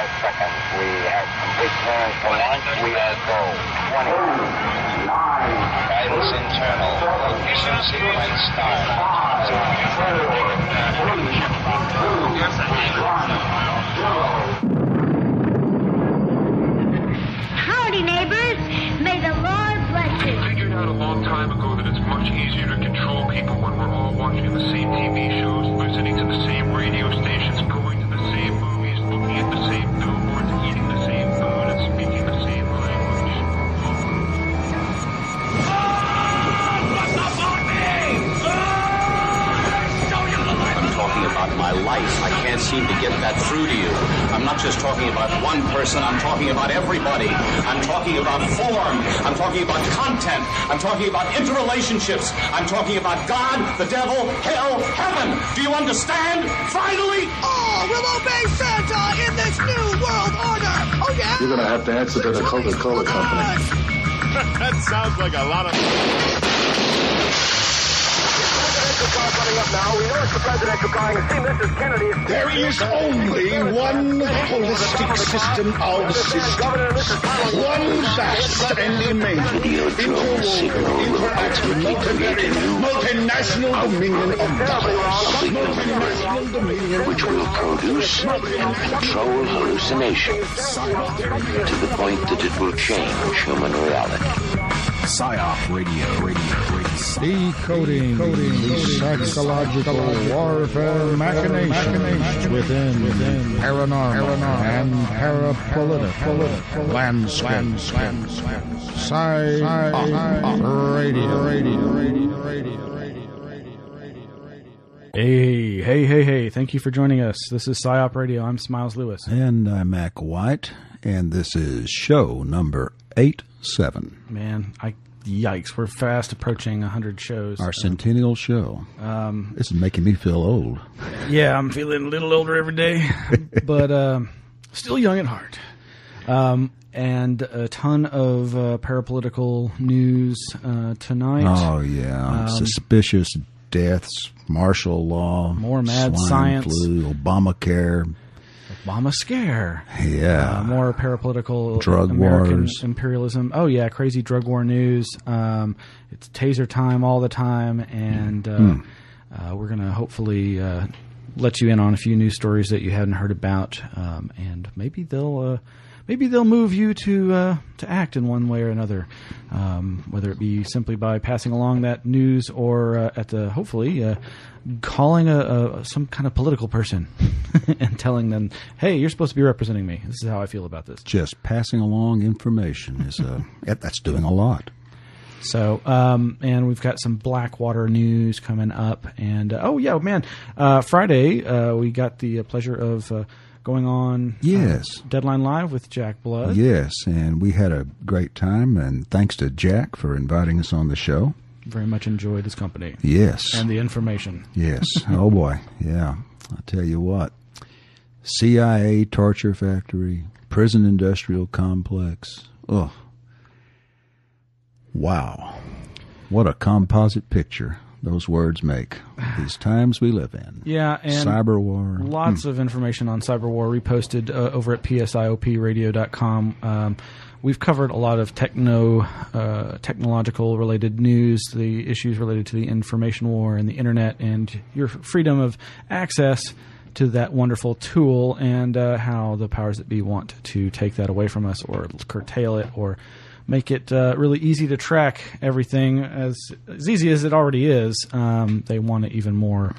5 seconds. We have complete clearance for launch. We are go. 20. 9. Guidance internal. Ignition sequence start. 5, 4, 3, 2, 1, 0. Howdy, neighbors. May the Lord bless you. I figured out a long time ago that it's much easier to control people when we're all watching the same TV shows, listening to the same radio stations, going to the same movies, looking at the same billboards, eating the same food, and speaking the same language. I'm talking about my life. I can't seem to get that through to you. I'm not just talking about one person. I'm talking about everybody. I'm talking about form. I'm talking about content. I'm talking about interrelationships. I'm talking about God, the devil, hell, heaven. Do you understand? Finally! All will obey Santa in this new world order. Oh, yeah? You're going to have to answer to the Coca-Cola company. That sounds like a lot of... There is only one holistic system of systems. One vast and immense multinational dominion of God. Multinational dominion which will produce and control hallucinations to the point that it will change human reality. PsiOp Radio. Decoding the psychological warfare machinations within paranormal and parapolitical landscape. PsiOp Radio. Hey. Thank you for joining us. This is PsiOp Radio. I'm Smiles Lewis. And I'm Mac White. And this is show number 87. Man, yikes. We're fast approaching 100 shows. Our centennial show. This is making me feel old. Yeah, I'm feeling a little older every day, but still young at heart. And a ton of parapolitical news tonight. Oh, yeah. Suspicious deaths, martial law, more mad swine science, flu, Obamacare. Obama scare. Yeah. More parapolitical drug American wars. Imperialism. Oh, yeah. Crazy drug war news. It's taser time all the time. And we're going to hopefully let you in on a few news stories that you hadn't heard about. And maybe they'll move you to act in one way or another, whether it be simply by passing along that news or hopefully calling some kind of political person and telling them, hey, you're supposed to be representing me. This is how I feel about this. Just passing along information is that's doing a lot. So, and we've got some Blackwater news coming up. And, Friday, we got the pleasure of going on Deadline Live with Jack Blood. Yes, and we had a great time, and thanks to Jack for inviting us on the show. Very much enjoyed his company. Yes. And the information. Yes. Oh, boy. Yeah. I'll tell you what. CIA torture factory, prison industrial complex. Oh. Wow. What a composite picture those words make. These times we live in. Yeah, and cyber war. Lots of information on cyber war reposted over at PsiOpradio.com. We've covered a lot of technological related news, the issues related to the information war and the internet and your freedom of access to that wonderful tool, and how the powers that be want to take that away from us or curtail it or make it really easy to track everything as easy as it already is. They want it even more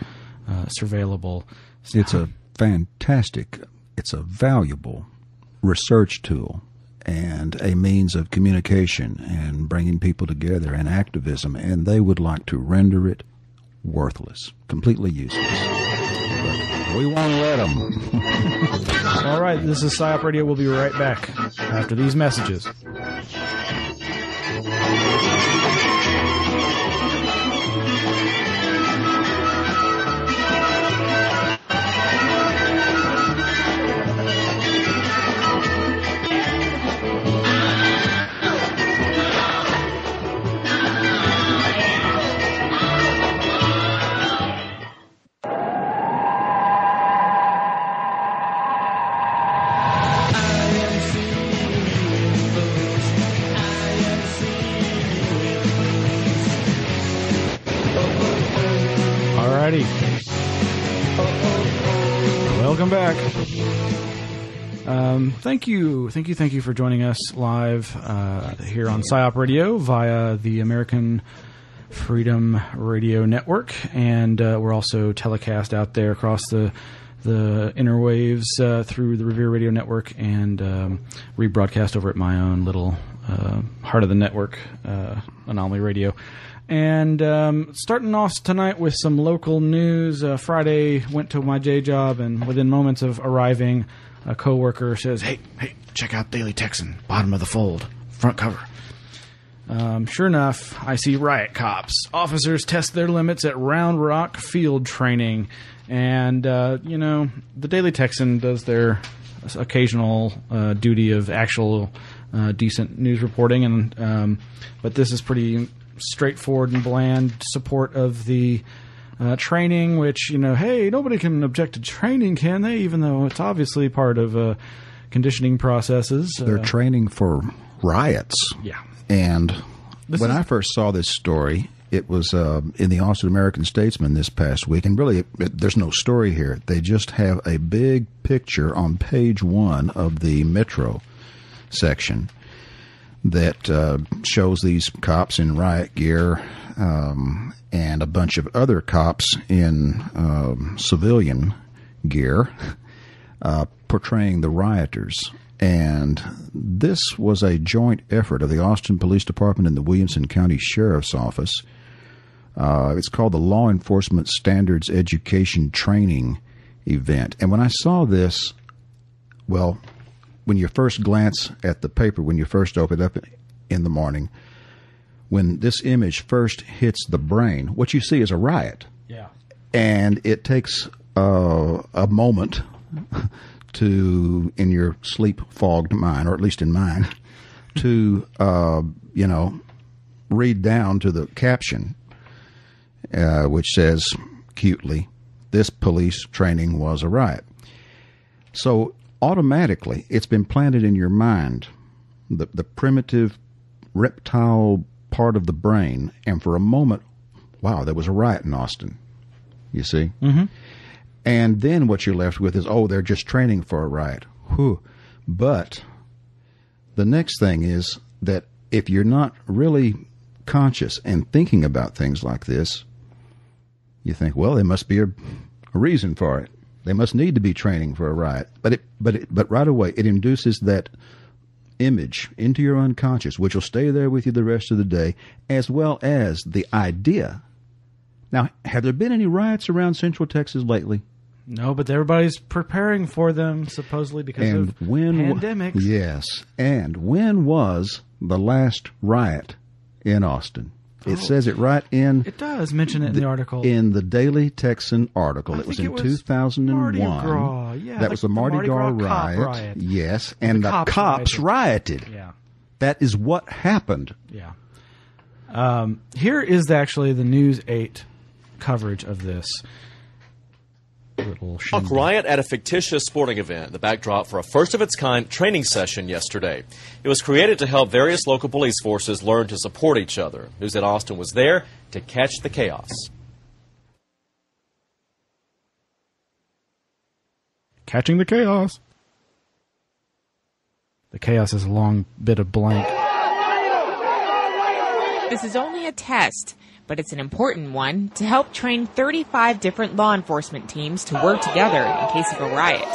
surveillable. It's a valuable research tool and a means of communication and bringing people together and activism, and they would like to render it worthless, completely useless. But we won't let them. All right, this is PsiOp Radio. We'll be right back after these messages. righty. Welcome back. Thank you for joining us live here on PsiOp Radio via the American Freedom Radio Network, and we're also telecast out there across the interwaves through the Revere Radio Network, and rebroadcast over at my own little heart of the network, Anomaly Radio. And starting off tonight with some local news. Friday, went to my day job, and within moments of arriving, a coworker says, "Hey, check out Daily Texan, bottom of the fold, front cover." Sure enough, I see riot cops. Officers test their limits at Round Rock field training. And, the Daily Texan does their occasional duty of actual decent news reporting, but this is pretty straightforward and bland support of the training, which, hey, nobody can object to training, can they? Even though it's obviously part of conditioning processes. They're training for riots. Yeah. And when I first saw this story, it was in the Austin American-Statesman this past week, and really there's no story here. They just have a big picture on page 1 of the Metro section that shows these cops in riot gear and a bunch of other cops in civilian gear portraying the rioters. And this was a joint effort of the Austin Police Department and the Williamson County Sheriff's Office. It's called the Law Enforcement Standards Education Training Event. And when I saw this, well, when you first glance at the paper, when you first open it up in the morning, when this image first hits the brain, what you see is a riot. Yeah. And it takes a moment to, in your sleep-fogged mind, or at least in mine, to, read down to the caption, which says, cutely, "This police training was a riot." So automatically, it's been planted in your mind, the primitive reptile part of the brain, and for a moment, wow, there was a riot in Austin, you see? Mm-hmm. And then what you're left with is, oh, they're just training for a riot. Whew. But the next thing is that if you're not really conscious and thinking about things like this, you think, well, there must be a reason for it. They must need to be training for a riot. But right away, it induces that image into your unconscious, which will stay there with you the rest of the day, as well as the idea. Now, have there been any riots around Central Texas lately? No, but everybody's preparing for them, supposedly, because of pandemics. Yes. And when was the last riot in Austin? It says it right in... It does mention it in the article. In the Daily Texan article. It was in 2001. Mardi Gras. Yeah, that was the Mardi Gras riot. Yes. And the cops rioted. Yeah. That is what happened. Yeah. Here is actually the News 8 coverage of this. A riot at a fictitious sporting event, the backdrop for a first-of-its-kind training session yesterday. It was created to help various local police forces learn to support each other. News at Austin was there to catch the chaos. Catching the chaos. The chaos is a long bit of blank. This is only a test, but it's an important one to help train 35 different law enforcement teams to work together in case of a riot.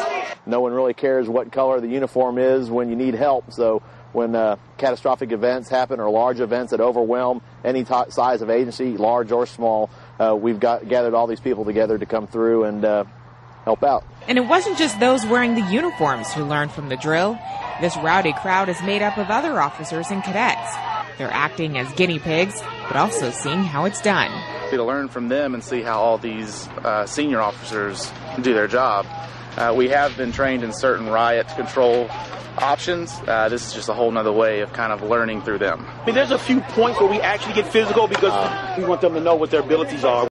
No one really cares what color the uniform is when you need help, so when catastrophic events happen or large events that overwhelm any size of agency, large or small, we've gathered all these people together to come through and help out. And it wasn't just those wearing the uniforms who learned from the drill. This rowdy crowd is made up of other officers and cadets. They're acting as guinea pigs, but also seeing how it's done. To learn from them and see how all these senior officers do their job. We have been trained in certain riot control options. This is just a whole nother way of kind of learning through them. I mean, there's a few points where we actually get physical because we want them to know what their abilities are.